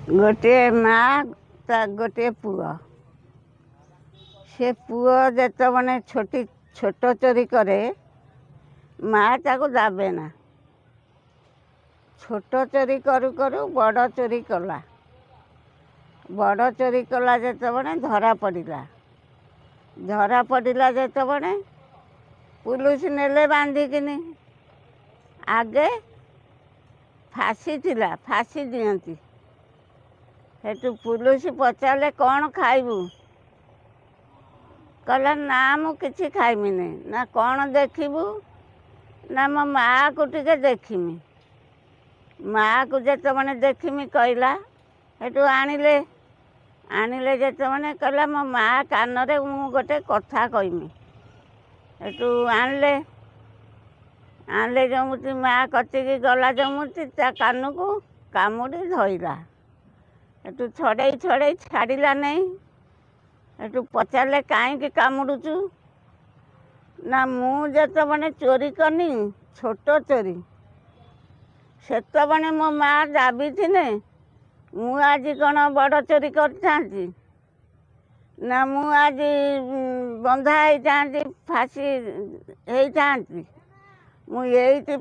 गोटे माँ गोटे पुआ से पुआ जो मैंने छोट चोरी करे माँ ताको दाबे ना छोट चोरी करू करू बड़ चोरी कला बड़ चोरी कला जो मैंने धरा पड़ा जो मैंने पुलिस नेले बांधिकिनी आगे फाँसी थिला फाँसी दियंती हेतु पुलिस पचारे कौन खाइबू कहला ना मु किछि खाइमिनी ना कौन देखिबू ना मो माँ को टिके देखिमी माँ को जो मैंने देखिमी कहला हेतु आनिले जो मैंने कहला मो माँ कान रे मु गोटे कथा कहमी हेतु आनले जमुती माँ कतिकी गला जमुती ता कान को कामुड़ी धइला हेतु छड़े छाड़िला नहीं हेतु पचारे कहीं कामुड़ुचु ना मुझे तो मैंने चोरी करनी छोट चोरी से तो मैंने मो माँ दाबी थिने मु आज कौन बड़ चोरी कर ना मु आज बंधा होती फाँसी होती मुझे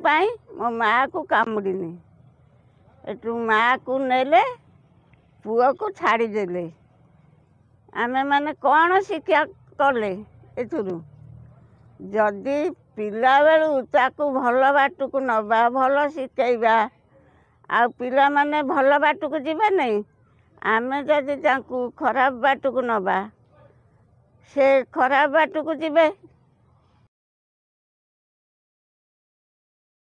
मो माँ को कामुड़ीनी एटू माँ को नेले पुआ को छाड़ीदेले आमे माने कौन शिक्षा कले एथुरु जदि पिला बेलू ताकू भल बाट को नबा भल शिखेबा आ पिला माने भल बाट को जीवे नहीं आमे जदि ताकू खराब बाट को नबा से खराब बाट को जीवे।